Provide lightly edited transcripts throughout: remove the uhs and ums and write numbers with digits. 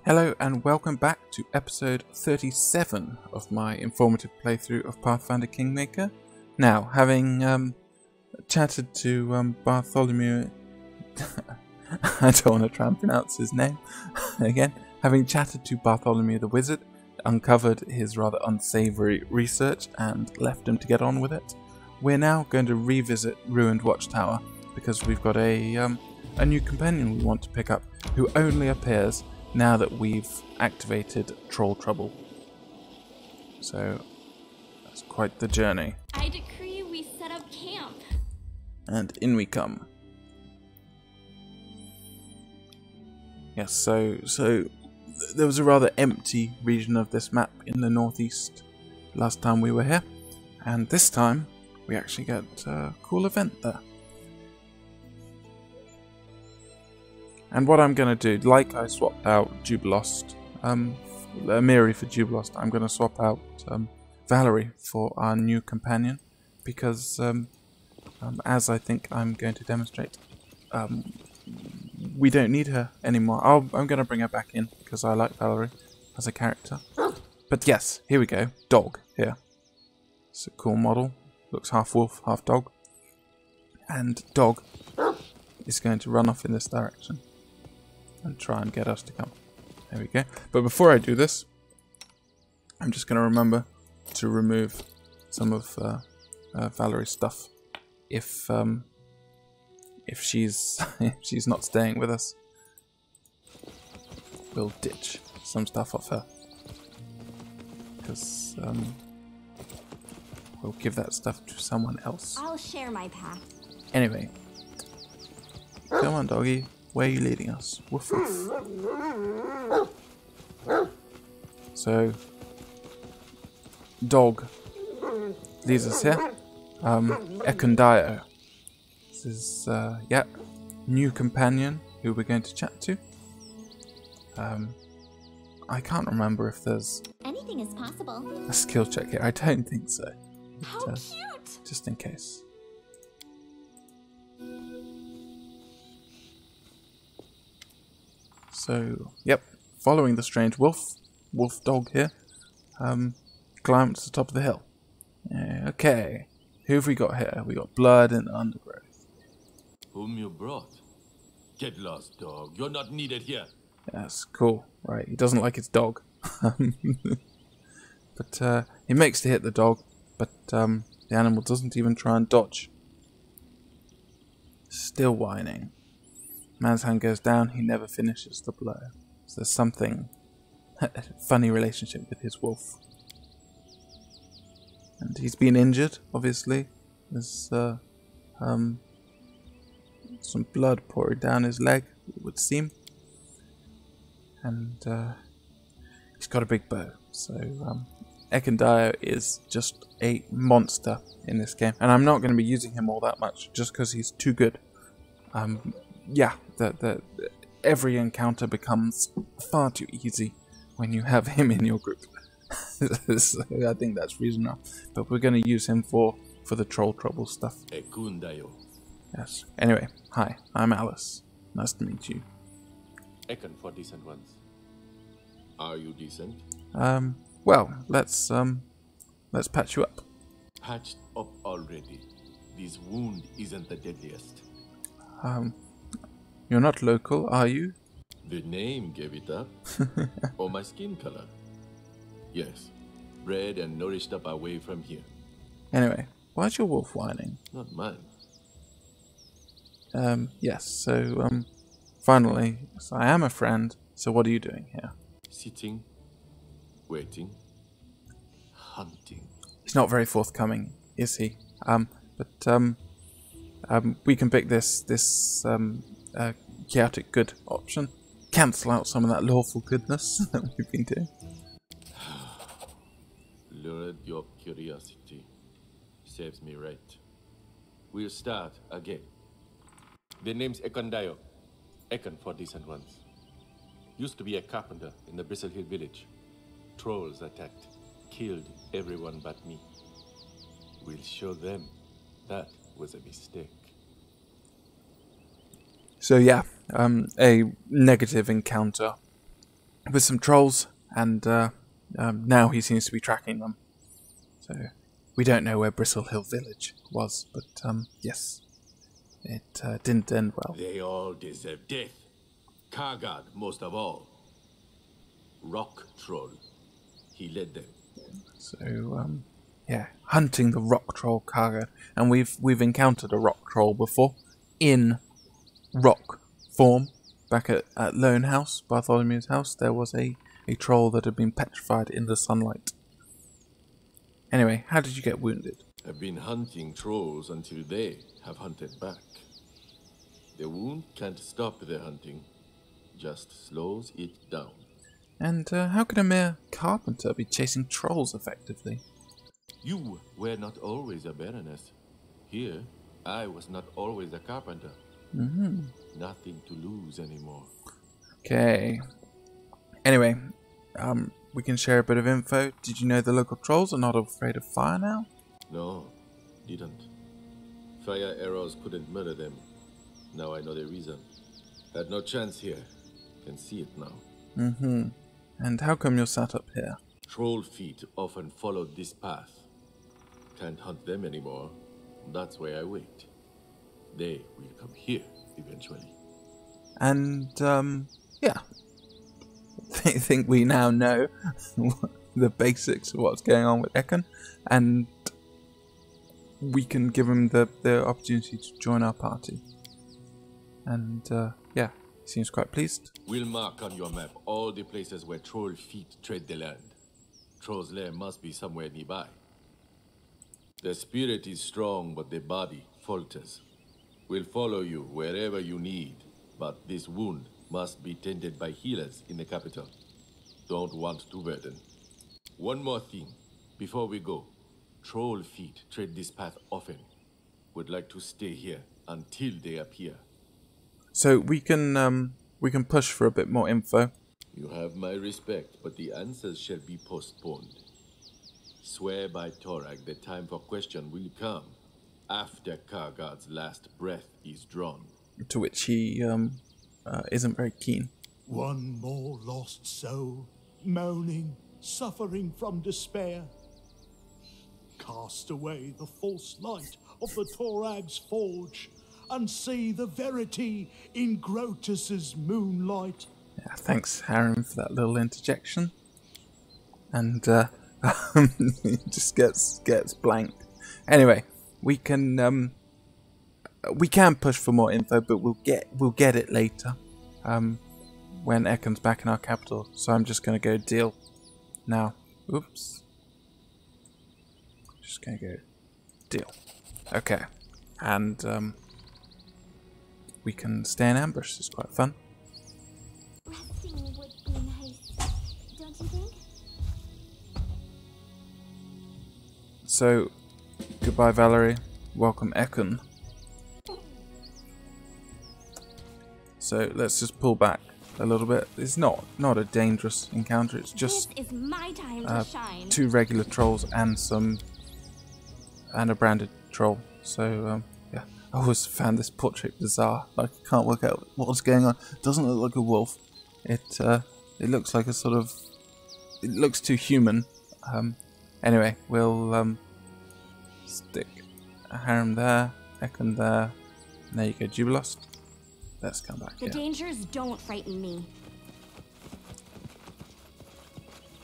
Hello and welcome back to episode 37 of my informative playthrough of Pathfinder Kingmaker. Now, having chatted to Bartholomew... I don't want to try and pronounce his name again. Having chatted to Bartholomew the Wizard, uncovered his rather unsavoury research and left him to get on with it, we're now going to revisit Ruined Watchtower because we've got a new companion we want to pick up who only appears now that we've activated Troll Trouble. So that's quite the journey. I decree we set up camp. And in we come. Yes, so there was a rather empty region of this map in the northeast last time we were here, and this time we actually get a cool event there. And what I'm going to do, like I swapped out Jubilost, Miri for Jubilost, I'm going to swap out Valerie for our new companion, because as I think I'm going to demonstrate, we don't need her anymore. I'm going to bring her back in, because I like Valerie as a character. But yes, here we go, dog here. It's a cool model, looks half wolf, half dog. And dog is going to run off in this direction and try and get us to come. There we go. But before I do this, I'm just going to remember to remove some of Valerie's stuff if she's if she's not staying with us. We'll ditch some stuff off her because we'll give that stuff to someone else. I'll share my path. Anyway, come on, doggy. Where are you leading us? Woof woof. So, dog leads us here. Ekundayo. This is, yeah, new companion who we're going to chat to. I can't remember if there's Anything is possible. a skill check here. I don't think so. How But, cute! just in case. So, yep, following the strange wolf dog here, climbed to the top of the hill. Okay, who have we got here? We got blood and undergrowth. Whom you brought? Get lost, dog. You're not needed here. Yes, cool. Right, he doesn't like his dog. But he makes to hit the dog, but the animal doesn't even try and dodge. Still whining. Man's hand goes down, he never finishes the blow. So there's something, funny relationship with his wolf. And he's been injured, obviously. There's some blood pouring down his leg, it would seem. And he's got a big bow. So Ekundayo is just a monster in this game. And I'm not going to be using him all that much, just because he's too good. Yeah, every encounter becomes far too easy when you have him in your group. So I think that's reason enough. But we're going to use him for the troll trouble stuff. Ekundayo. Yes. Anyway, hi, I'm Alice. Nice to meet you. Ekun for decent ones. Are you decent? Well, let's patch you up. Patched up already. This wound isn't the deadliest. You're not local, are you? The name gave it up. Or my skin color. Yes. Bred and nourished up away from here. Anyway, why's your wolf whining? Not mine. Yes, so, finally, so I am a friend, so what are you doing here? Sitting. Waiting. Hunting. He's not very forthcoming, is he? But we can pick this chaotic good option. Cancel out some of that lawful goodness that we've been doing. Lured your curiosity. Saves me right. We'll start again. The name's Ekundayo. Ekun for decent ones. Used to be a carpenter in the Bristle Hill village. Trolls attacked. Killed everyone but me. We'll show them that was a mistake. So yeah, a negative encounter with some trolls, and now he seems to be tracking them. So we don't know where Bristle Hill Village was, but yes, it didn't end well. They all deserve death. Kargad most of all. Rock Troll. He led them. So yeah, hunting the rock troll Kargad, and we've encountered a rock troll before in rock form. Back at Lone House, Bartholomew's house, there was a troll that had been petrified in the sunlight. Anyway, how did you get wounded? I've been hunting trolls until they have hunted back. The wound can't stop their hunting, just slows it down. And how can a mere carpenter be chasing trolls effectively? You were not always a baroness. Here, I was not always a carpenter. Nothing to lose anymore. Okay. Anyway, we can share a bit of info. Did you know the local trolls are not afraid of fire now? No, didn't. Fire arrows couldn't murder them. Now I know the reason. Had no chance here. Can see it now. And how come you're sat up here? Troll feet often followed this path. Can't hunt them anymore. That's why I wait. They will come here eventually. And yeah, I think we now know the basics of what's going on with Ekun, and we can give him the opportunity to join our party. And yeah, he seems quite pleased. We'll mark on your map all the places where troll feet tread the land. Troll's lair must be somewhere nearby. The spirit is strong, but the body falters. We'll follow you wherever you need, but this wound must be tended by healers in the capital. Don't want to burden. One more thing, before we go. Troll feet tread this path often. Would like to stay here until they appear. So we can push for a bit more info. You have my respect, but the answers shall be postponed. Swear by Torag the time for question will come after Kargad's last breath is drawn. To which he isn't very keen. One more lost soul, moaning, suffering from despair. Cast away the false light of the Torag's forge, and see the verity in Grotus's moonlight. Yeah, thanks, Harren, for that little interjection. And he just gets blanked. Anyway, we can push for more info, but we'll get it later when Ekun's back in our capital. So I'm just gonna go deal now. Oops. Just gonna go deal. Okay, and we can stay in ambush. It's quite fun. Resting would be nice, don't you think? So, goodbye, Valerie. Welcome, Ekun. So let's just pull back a little bit. It's not a dangerous encounter. It's just This is my time to shine. 2 regular trolls and a branded troll. So yeah, I always found this portrait bizarre. Like, I can't work out what's going on. It doesn't look like a wolf. It looks like a sort of. It looks too human. Anyway, we'll stick a harem there, Ekun there, and there you go, Jubilost. Let's come back here. The dangers don't frighten me.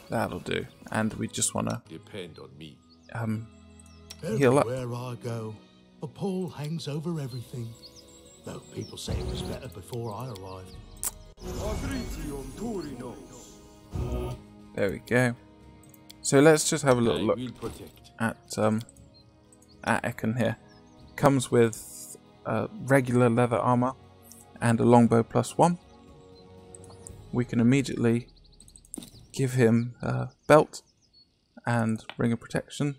That'll do. And we just want to Depend on me. heal up. Everywhere I go, a pall hangs over everything. Though people say it was better before I arrived. There we go. So let's just have a little look I will protect. at Ekun here. Comes with regular leather armor and a longbow +1. We can immediately give him a belt and ring of protection,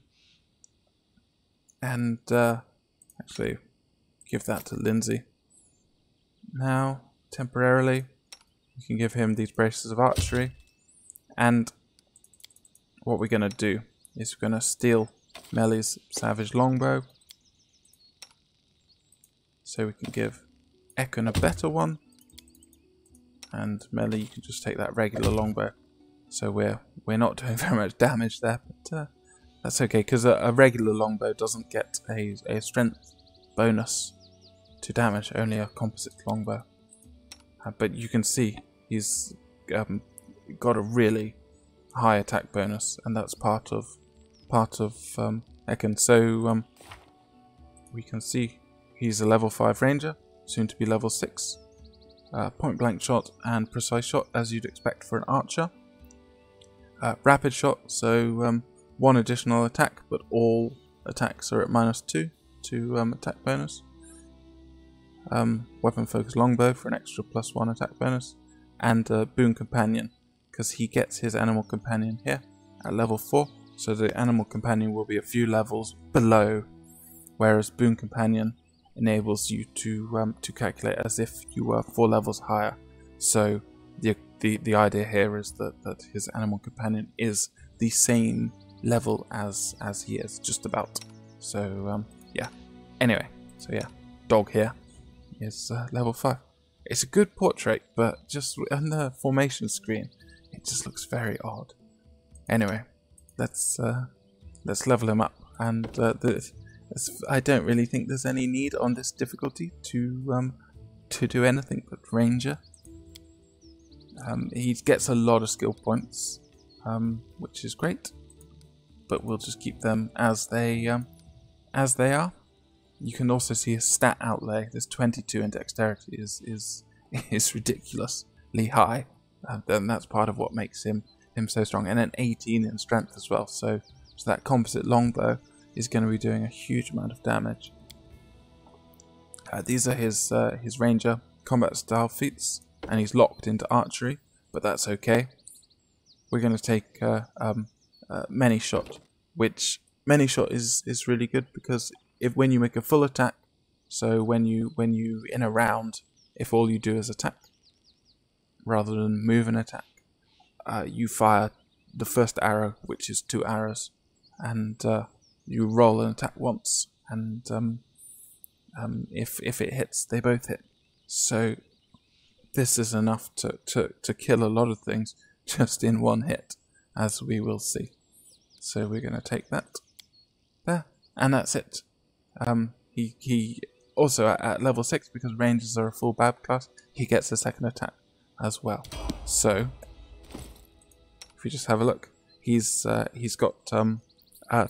and actually give that to Lindsay. Now, temporarily, we can give him these braces of archery, and what we're going to do is we're going to steal Melly's savage longbow, so we can give Ekun a better one, and melee you can just take that regular longbow. So we're not doing very much damage there, but that's okay, because a regular longbow doesn't get a strength bonus to damage, only a composite longbow. But you can see he's got a really high attack bonus, and that's part of Ekun. So we can see he's a level 5 ranger, soon to be level 6. Point blank shot and precise shot, as you'd expect for an archer. Rapid shot, so 1 additional attack, but all attacks are at -2 to attack bonus. Weapon focus longbow for an extra +1 attack bonus, and boon companion, because he gets his animal companion here at level 4, so the animal companion will be a few levels below, whereas boon companion enables you to calculate as if you were 4 levels higher. So the idea here is that his animal companion is the same level as he is, just about. So yeah. Anyway, so yeah, dog here is level 5. It's a good portrait, but just on the formation screen, it just looks very odd. Anyway, let's level him up, and I don't really think there's any need on this difficulty to do anything but ranger. He gets a lot of skill points, which is great, but we'll just keep them as they are. You can also see his stat outlay. This 22 in dexterity is ridiculously high, and that's part of what makes him so strong. And an 18 in strength as well. So that composite longbow is going to be doing a huge amount of damage. These are his ranger combat style feats, and he's locked into archery, but that's okay. We're going to take many shot, which many shot is really good, because when you make a full attack, so when you in a round, if all you do is attack rather than move and attack, you fire the first arrow, which is 2 arrows, and you roll an attack once, and if it hits, they both hit. So this is enough to kill a lot of things just in one hit, as we will see. So we're going to take that there, and that's it. He also at level 6, because rangers are a full bab class, he gets a second attack as well. So if we just have a look, he's got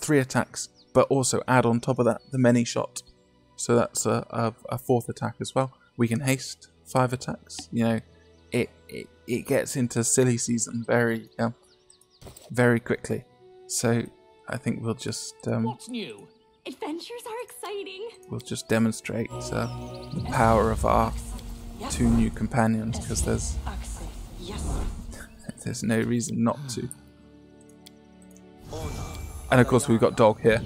3 attacks, but also add on top of that the many shot, so that's a 4th attack as well. We can haste 5 attacks. You know, it gets into silly season very quickly. So I think we'll just What's new? Adventures are exciting. We'll just demonstrate the power of our 2 new companions, because there's no reason not to. And of course we've got dog here.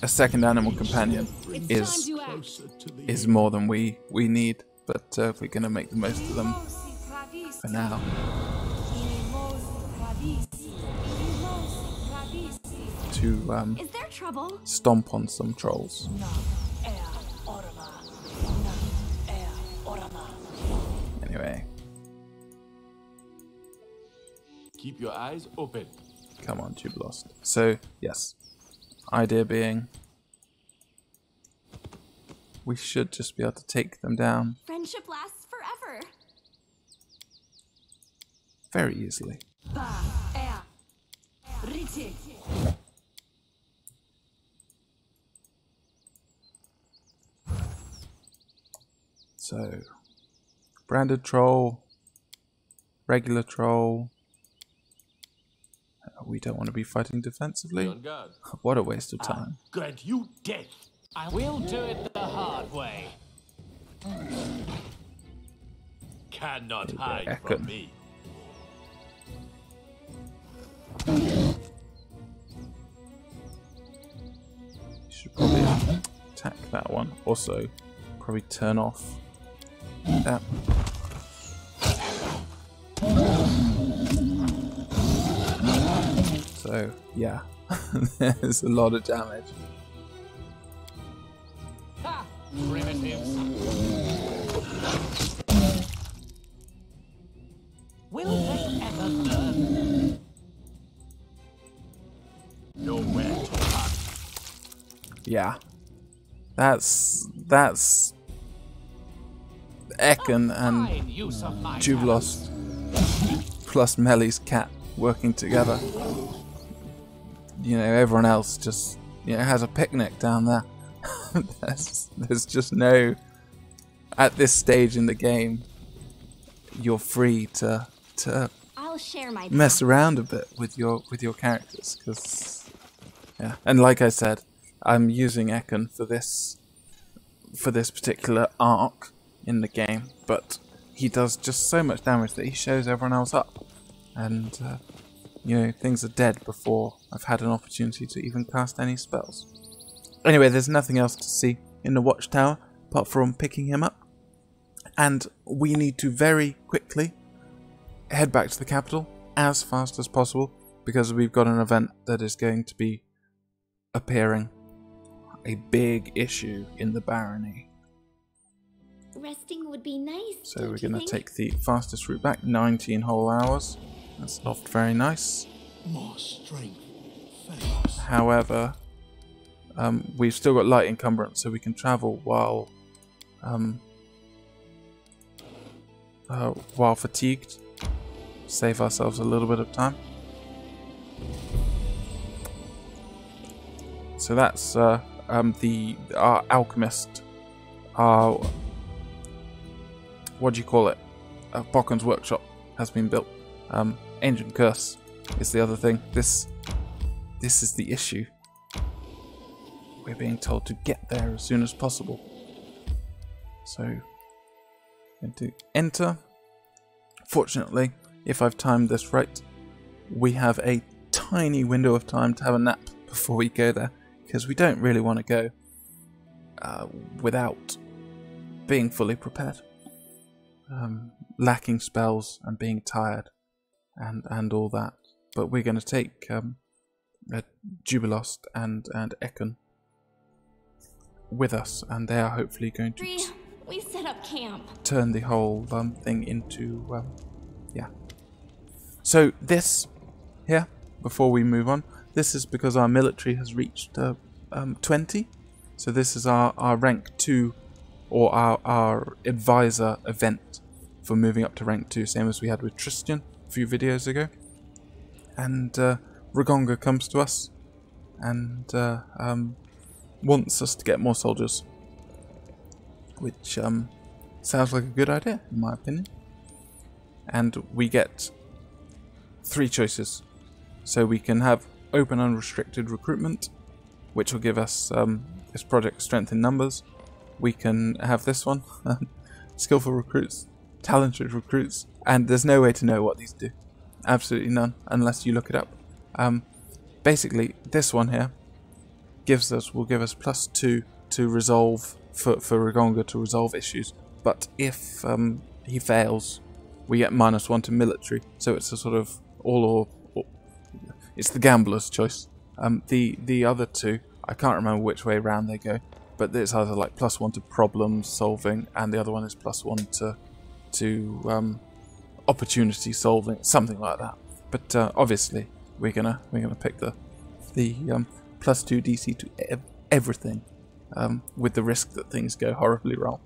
A second animal companion is more than we need, but we're going to make the most of them for now. To Is there trouble? stomp on some trolls. Anyway, Keep your eyes open. come on, Jubilost. So yes, idea being, we should just be able to take them down Friendship lasts forever. very easily. So, branded troll, regular troll. We don't want to be fighting defensively. Be on guard. What a waste of time. Grant you death. I will do it the hard way. Cannot Ekun. hide from me. Should probably attack that one. Also, probably turn off that. So, yeah, there's a lot of damage. Ha! Primitives. Yeah. That's Ekun and Fine use of my Jubilost plus Melly's cat working together. You know, everyone else just, you know, has a picnic down there. There's just no, at this stage in the game, you're free to I'll share my mess around a bit with your characters, because yeah. And like I said, I'm using Ekun for this particular arc in the game, but he does just so much damage that he shows everyone else up, and you know, things are dead before I've had an opportunity to even cast any spells. Anyway, there's nothing else to see in the Watchtower apart from picking him up, and we need to very quickly head back to the capital as fast as possible, because we've got an event that is going to be appearing, a big issue in the barony. Resting would be nice. So we're going to take the fastest route back, 19 whole hours. That's not very nice. More strength, fellows. However, we've still got light encumbrance, so we can travel while fatigued. Save ourselves a little bit of time. So that's our alchemist, our, what do you call it? Bocken's workshop has been built. Ancient Curse is the other thing. This is the issue. We're being told to get there as soon as possible. So, going to enter. Fortunately, if I've timed this right, we have a tiny window of time to have a nap before we go there, because we don't really want to go without being fully prepared, lacking spells and being tired and all that. But we're going to take Jubilost and Ekun with us, and they are hopefully going to We set up camp. turn the whole thing into yeah. So this here, before we move on, this is because our military has reached 20. So this is our rank 2, or our advisor event for moving up to rank 2, same as we had with Tristan a few videos ago. And Rugonga comes to us and wants us to get more soldiers, which sounds like a good idea in my opinion. And we get 3 choices. So we can have open unrestricted recruitment, which will give us this project strength in numbers. We can have this one, skillful recruits, talented recruits, and there's no way to know what these do. Absolutely none, unless you look it up. Basically, this one here will give us +2 to resolve, for Rugonga to resolve issues. But if he fails, we get -1 to military. So it's a sort of all or it's the gambler's choice. The other 2, I can't remember which way around they go, but it's either like +1 to problem solving, and the other one is +1 to opportunity solving, something like that. But obviously, we're gonna pick the +2 DC to everything, with the risk that things go horribly wrong.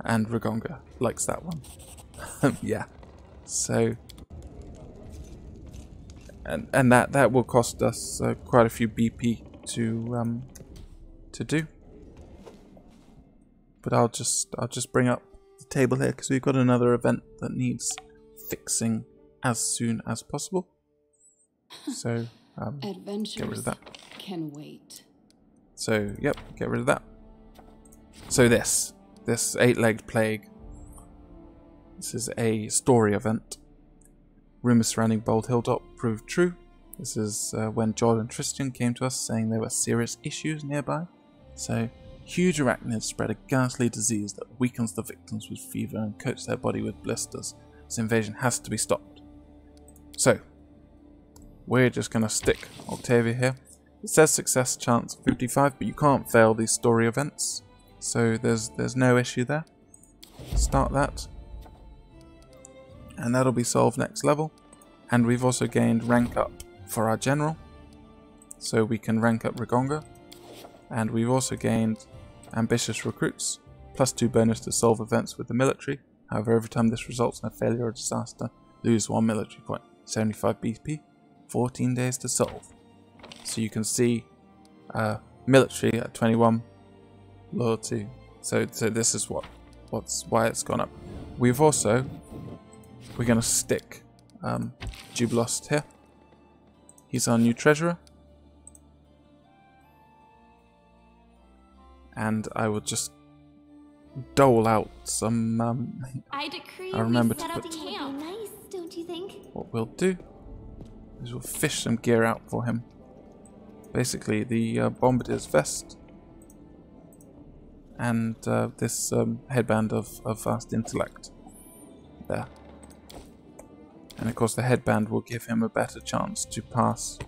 And Rugonga likes that one. Yeah. So, and that will cost us quite a few BP to do. But I'll just bring up the table here, because we've got another event that needs fixing as soon as possible. So get rid of that. Can wait. So yep, get rid of that. So this 8-legged plague. This is a story event. Rumours surrounding Bald Hilltop proved true. This is when Joel and Tristan came to us saying there were serious issues nearby. So, huge arachnids spread a ghastly disease that weakens the victims with fever and coats their body with blisters. This invasion has to be stopped. So, we're just going to stick Octavia here. It says success chance 55, but you can't fail these story events. So there's no issue there. Start that. And that'll be solved next level. And we've also gained rank up for our general. So we can rank up Rugonga. And we've also gained ambitious recruits, +2 bonus to solve events with the military. However, every time this results in a failure or disaster, lose 1 military point. 75 BP, 14 days to solve. So you can see military at 21, loyalty. So this is why it's gone up. We're going to stick Jubilost here. He's our new treasurer. And I will just dole out some. I decree I remember we set to up put. camp. Nice, don't you think? What we'll do is we'll fish some gear out for him. Basically, the bombardier's vest and this headband of vast intellect. There. And of course, the headband will give him a better chance to pass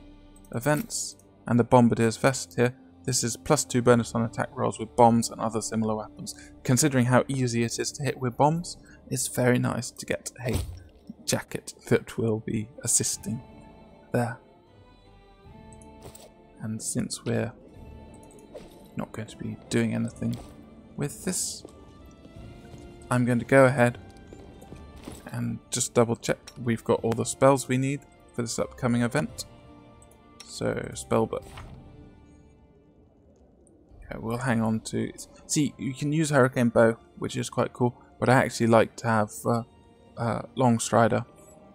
events. And the bombardier's vest here. This is +2 bonus on attack rolls with bombs and other similar weapons. Considering how easy it is to hit with bombs, it's very nice to get a jacket that will be assisting there. And since we're not going to be doing anything with this, I'm going to go ahead and just double check we've got all the spells we need for this upcoming event. So, spellbook. We'll hang on to. See, you can use Hurricane Bow, which is quite cool, but I actually like to have Long Strider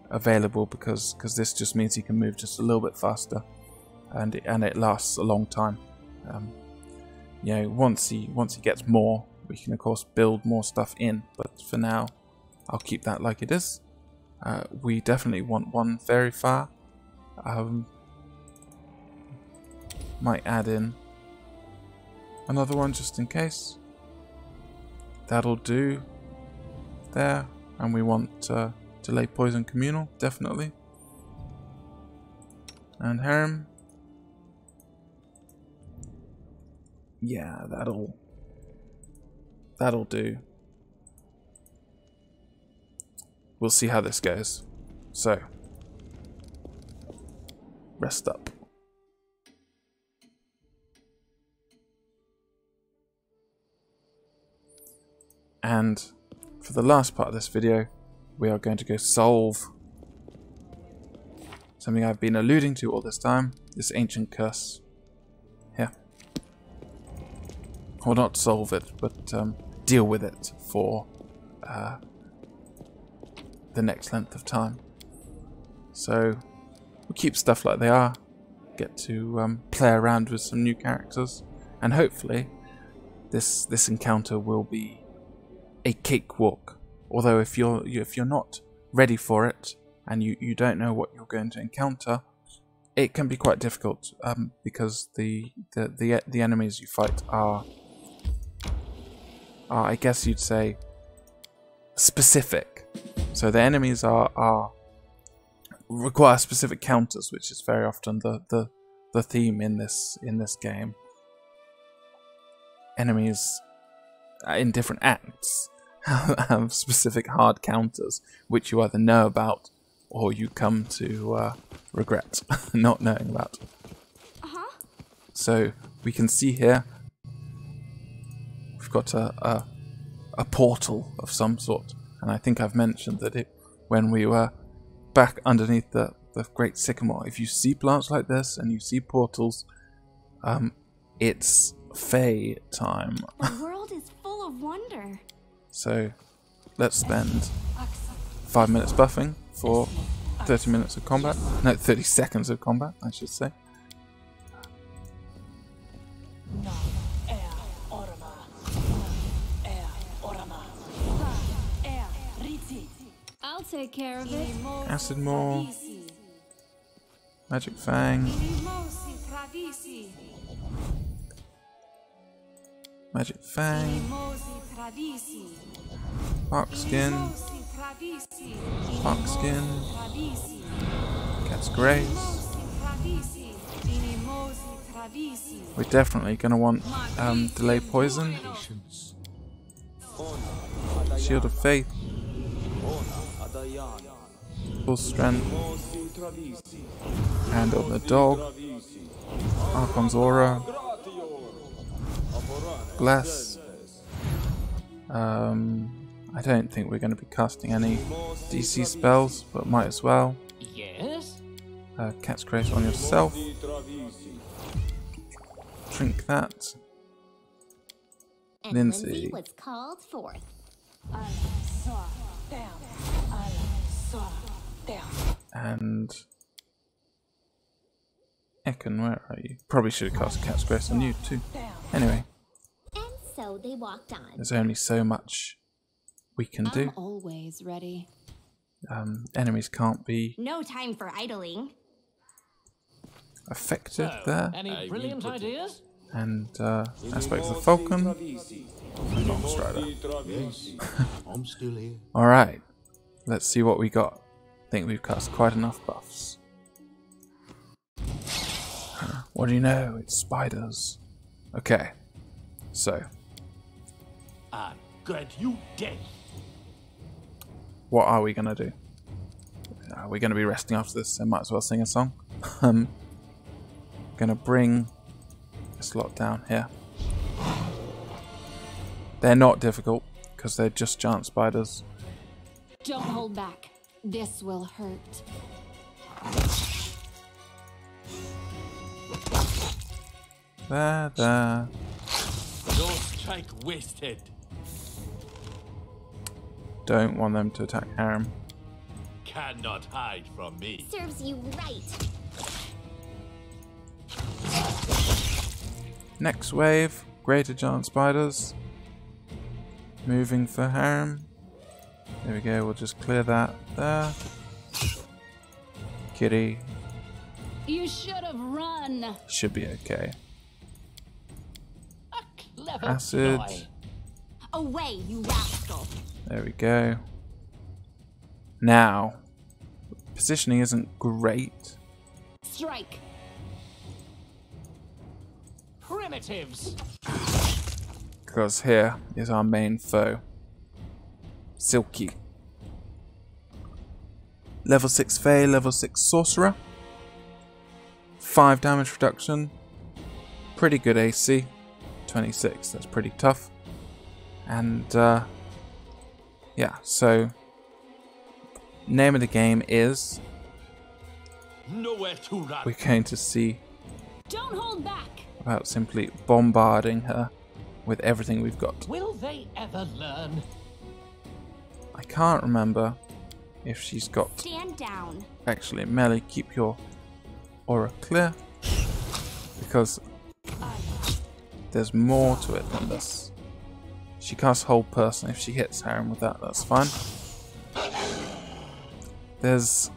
available because this just means he can move just a little bit faster, and it lasts a long time. You know, once he gets more, we can of course build more stuff in, but for now, I'll keep that like it is. We definitely want one very far. Might add in another one just in case. That'll do there. And we want delay poison communal, definitely. And harem. Yeah, that'll do. We'll see how this goes. So, rest up. And for the last part of this video, we are going to go solve something I've been alluding to all this time, this ancient curse here. Or not solve it, but deal with it for the next length of time. So we'll keep stuff like they are, get to play around with some new characters, and hopefully this encounter will be a cakewalk. Although if you're not ready for it and you don't know what you're going to encounter, it can be quite difficult because the enemies you fight are I guess you'd say specific. So the enemies require specific counters, which is very often the theme in this game. Enemies in different acts have specific hard counters, which you either know about or you come to regret not knowing about. So we can see here we've got a portal of some sort, and I think I've mentioned that when we were back underneath the great sycamore, if you see plants like this and you see portals, it's Fae time. The world is full of wonder. So let's spend 5 minutes buffing for 30 minutes of combat. No, 30 seconds of combat, I should say. I'll take care of it. Acid Maw, Magic Fang, Magic Fang, Bark Skin, Bark Skin, Cat's Grace. We're definitely going to want Delay Poison, Shield of Faith, Full Strength, Hand on the Dog, Archon's Aura, Bless. I don't think we're going to be casting any DC spells, but might as well. Yes? Cat's Grace on yourself. Drink that. And Lindsay. was called forth. And Ekun, where are you? Probably should have cast Cat's Grace on you too. Anyway, And so they walked on. there's only so much we can do. I'm always ready. Enemies can't be No time for idling. affected So, there. any brilliant ideas? And aspect of the Falcon. And Long Strider. Yes, I'm still here. Alright, let's see what we got. I think we've cast quite enough buffs. What do you know? It's spiders. Okay, so I grant you death. what are we gonna do? We're gonna be resting after this, so might as well sing a song. Gonna bring this lot down here. They're not difficult because they're just giant spiders. Don't hold back. This will hurt. There. No strike wasted. Don't want them to attack Harem. Cannot hide from me. Serves you right. Next wave, greater giant spiders. Moving for Harem. There we go, we'll just clear that there. Kitty You should have run. should be okay. A clever Acid. ploy. Away, you rascal. There we go. Now, positioning isn't great. Strike. Primitives. Because here is our main foe. Silky. Level 6 Fae, level 6 Sorcerer. 5 damage reduction. Pretty good AC. 26, that's pretty tough. And, yeah, so name of the game is Nowhere to run. we're going to see Don't hold back. about simply bombarding her with everything we've got. Will they ever learn? I can't remember if she's got Stand down. actually melee. Keep your aura clear because there's more to it than this. She casts hold person. If she hits Harem with that, that's fine. There's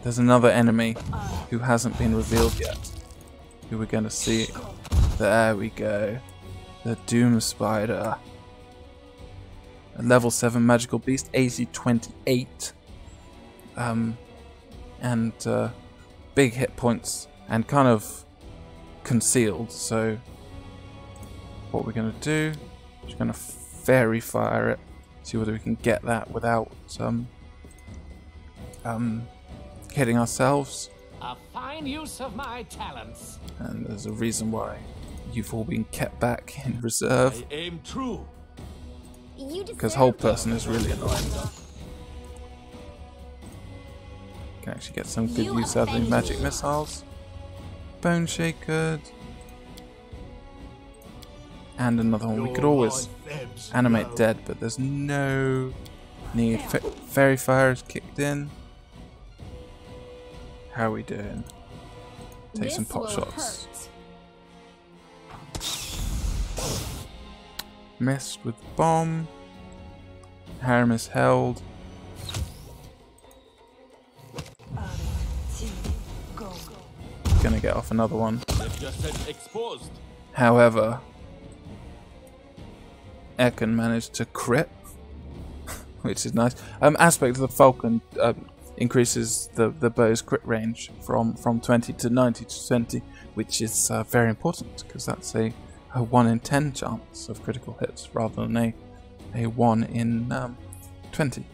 another enemy who hasn't been revealed yet, who we're going to see. There we go. The Doom Spider. A level 7 magical beast, AC 28. And big hit points and kind of concealed. So what we're going to do is going to fairy fire it. See whether we can get that without hitting ourselves. A fine use of my talents. And there's a reason why you've all been kept back in reserve. I aim true. You Because deserve hold person is really annoying. Can actually get some good You use out of the offended magic me. missiles. Bone Shaker. And another one. We could always animate dead, but there's no need. Fairy Fire is kicked in. How are we doing? Take some This pot will shots. hurt. Missed with bomb. Harem is held. Gonna get off another one. Left yourself exposed. However, Ekun managed to crit, which is nice. Aspect of the Falcon increases the bow's crit range from 20 to 90 to 20, which is very important because that's a 1 in 10 chance of critical hits rather than a 1 in 20.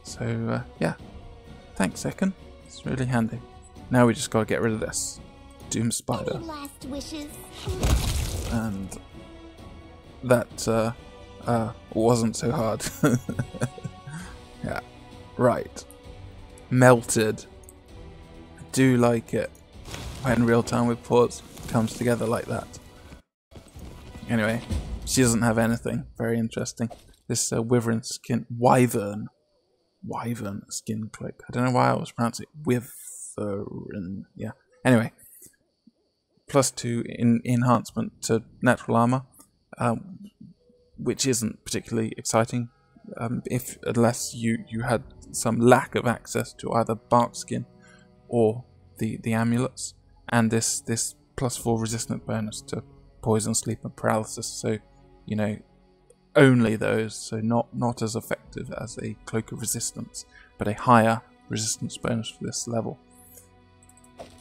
So yeah, thanks Ekun, it's really handy. Now we just gotta get rid of this. Doom Spider. Any last wishes? And that wasn't so hard. Yeah, right. Melted. I do like it when Real Time with Pause comes together like that. Anyway, she doesn't have anything. Very interesting. This wyvern skin, wyvern skin cloak. I don't know why I was pronouncing it wyvern. Yeah. Anyway, +2 in enhancement to natural armor, which isn't particularly exciting, unless you had some lack of access to either bark skin or the amulets, and this +4 resistant bonus to poison, sleep, and paralysis. So, you know, only those, so not as effective as a cloak of resistance, but a higher resistance bonus for this level.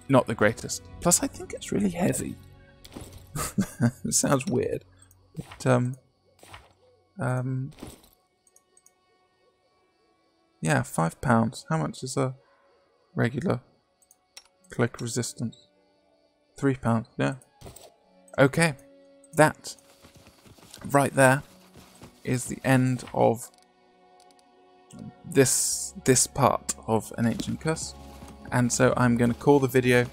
Not the greatest. Plus, I think it's really heavy. It sounds weird, but yeah, £5. How much is a regular cloak of resistance? £3. Yeah. Okay, that right there is the end of this part of An Ancient Curse, and so I'm going to call the video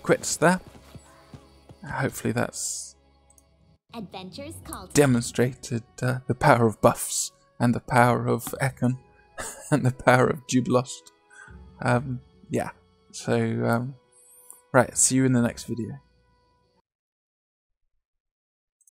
quits there. Hopefully that's Adventures called demonstrated the power of buffs and the power of Ekun and the power of Jubilost. Yeah, so right, see you in the next video.